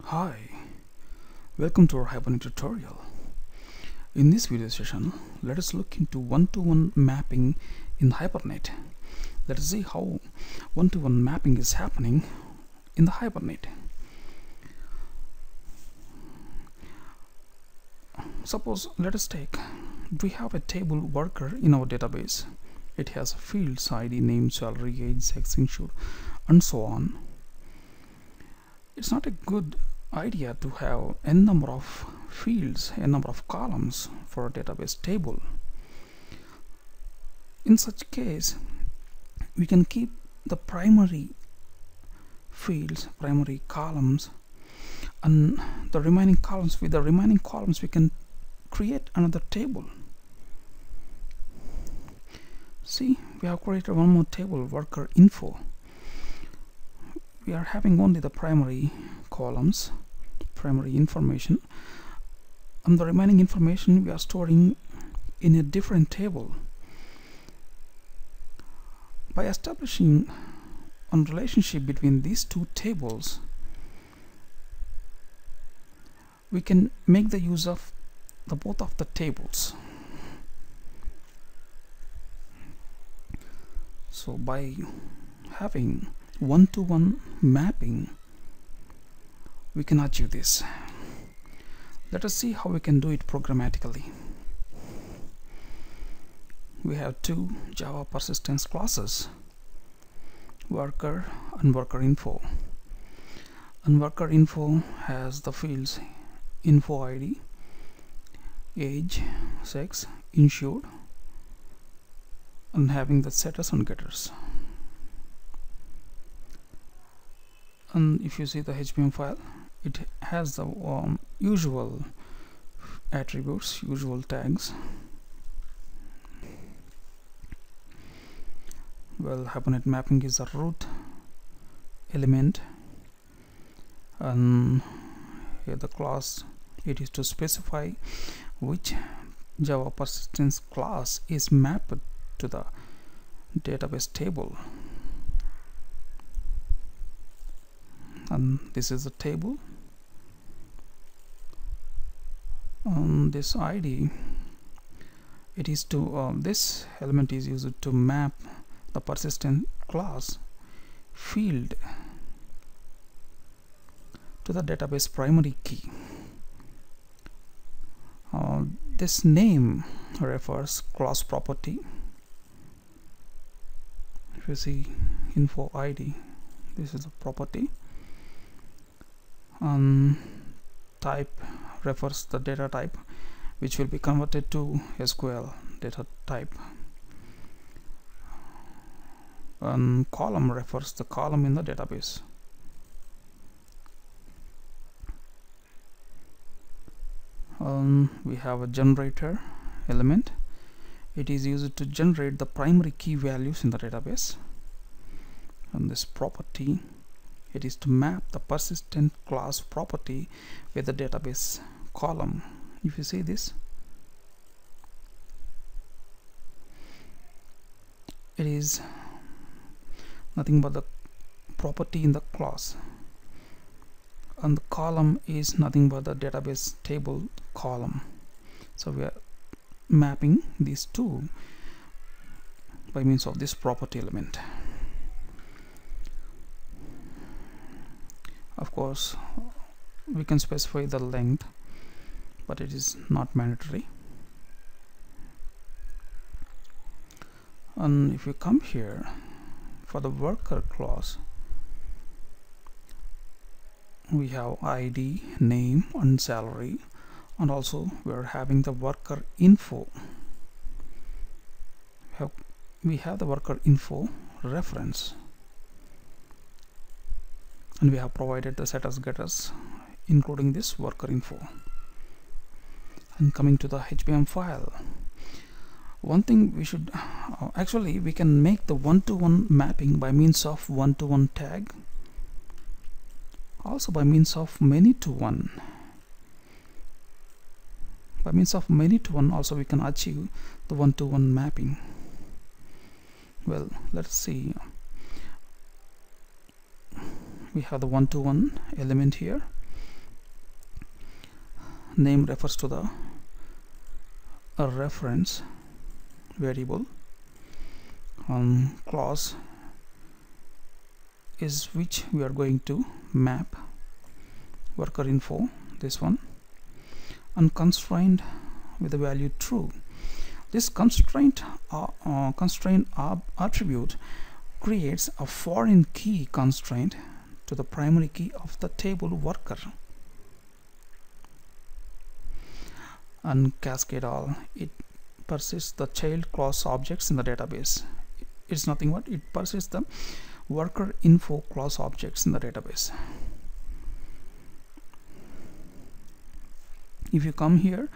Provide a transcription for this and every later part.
Hi, welcome to our Hibernate tutorial. In this video session, let us look into one-to-one mapping in Hibernate. Let us see how one-to-one mapping is happening in the Hibernate. Suppose, let us take, we have a table worker in our database. It has fields, ID, name, salary, age, sex, insured, and so on. It's not a good idea to have n number of fields, n number of columns for a database table. In such case, we can keep the primary fields, primary columns, and the remaining columns. With the remaining columns, we can create another table. See, we have created one more table, worker info. We are having only the primary columns, primary information, and the remaining information we are storing in a different table. By establishing a relationship between these two tables, we can make the use of both of the tables. So by having one-to-one mapping, we can achieve this. Let us see how we can do it programmatically. We have two Java persistence classes, worker and worker info. And worker info has the fields info ID, age, sex, insured, and having the setters and getters. And if you see the HBM file, it has the usual attributes, usual tags. Well, Hibernate mapping is a root element, and here the class, it is to specify which Java persistence class is mapped to the database table. And this is the table. This ID, it is to this element is used to map the persistent class field to the database primary key. This name refers class property. If you see info ID, this is the property. Type refers the data type, which will be converted to SQL data type. Column refers the column in the database. We have a generator element. It is used to generate the primary key values in the database. And this property, it is to map the persistent class property with the database column. If you see this, it is nothing but the property in the class, and the column is nothing but the database table column. So we are mapping these two by means of this property element. Of course, we can specify the length, but it is not mandatory. And if you come here for the worker class, we have ID, name, and salary, and also we are having the worker info. We have the worker info reference, and we have provided the setters getters including this worker info. And coming to the HBM file, one thing we should actually, we can make the one-to-one mapping by means of one-to-one tag, also by means of many-to-one. By means of many-to-one also we can achieve the one-to-one mapping. Well, let's see. we have the one-to-one element here, name refers to the reference variable. Class is which we are going to map worker info, this one, and constraint with the value true. This constraint attribute creates a foreign key constraint to the primary key of the table worker. And cascade all, it persists the child class objects in the database. It's nothing but it persists the worker info class objects in the database. If you come here,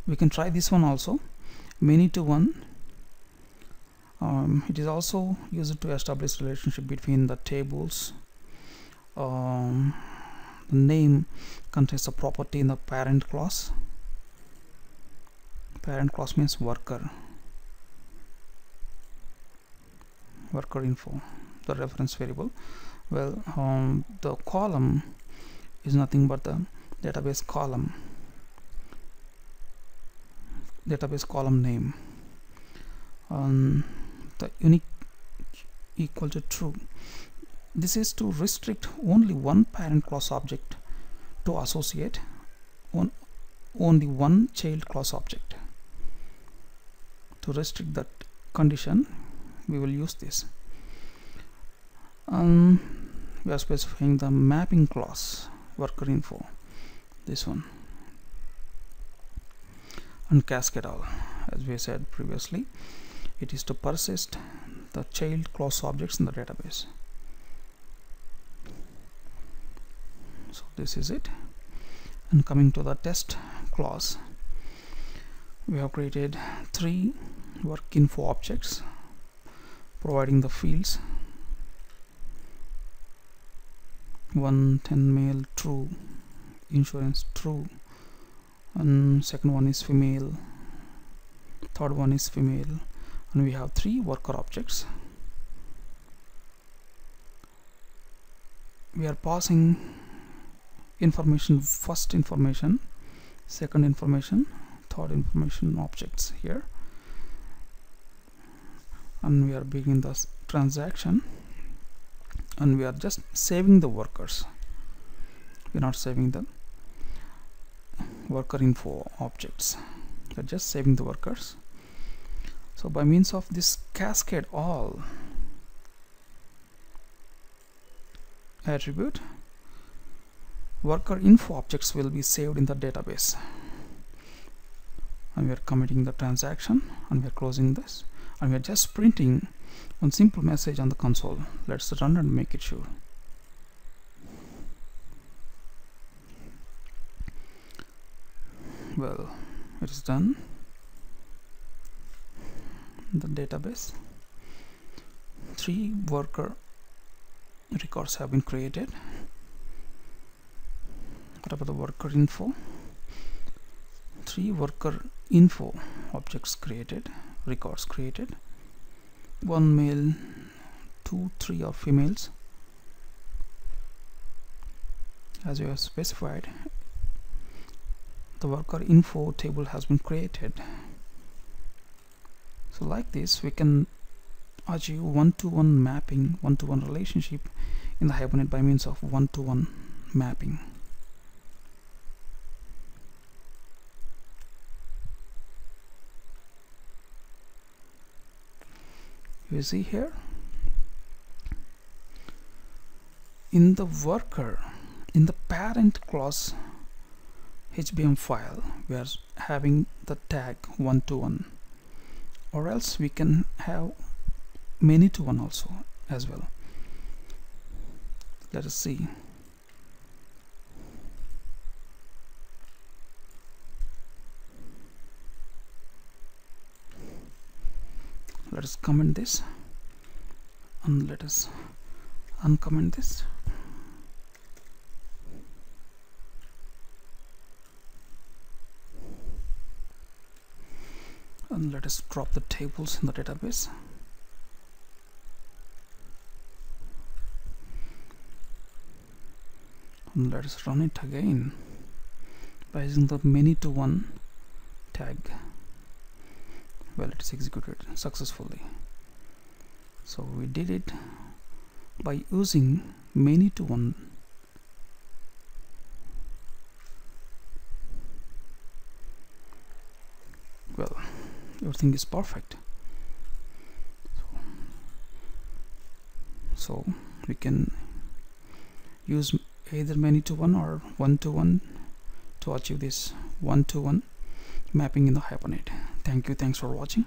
we can try this one also, many to one. It is also used to establish relationship between the tables. The name contains a property in the parent class. Parent class means worker info, the reference variable. Well, the column is nothing but the database column name. The unique equal to true. This is to restrict only one parent class object to associate on only one child class object. To restrict that condition, we will use this. We are specifying the mapping class worker info, this one, and cascade all. As we said previously, it is to persist the child class objects in the database. So this is it. And coming to the test class, we have created 3 work info objects providing the fields. 1 10 male true, insurance true, and second one is female, third one is female, and we have 3 worker objects. We are passing information, first information, second information, third information objects here, and we are beginning the transaction, and we are just saving the workers. We are not saving the worker info objects, we are just saving the workers. So by means of this cascade all attribute, worker info objects will be saved in the database, and we are committing the transaction, and we are closing this, and we are just printing one simple message on the console. Let's run and make it sure. Well, it is done. The database, 3 worker records have been created. What about the worker info? 3 worker info objects created, records created. 1 male, 2 3 are females. As we have specified, the worker info table has been created. So like this, we can achieve one-to-one mapping, one-to-one relationship in the Hibernate by means of one-to-one mapping. You see here, in the worker, in the parent class HBM file, we are having the tag one-to-one, or else we can have many-to-one also as well. Let us see. Let us comment this, and let us uncomment this. And let us drop the tables in the database. And let us run it again. by using the many to one tag. Well, it is executed successfully. So we did it by using many to one. Well, everything is perfect. So we can use either many to one or one to one to achieve this one to one mapping in the Hibernate. Thanks for watching.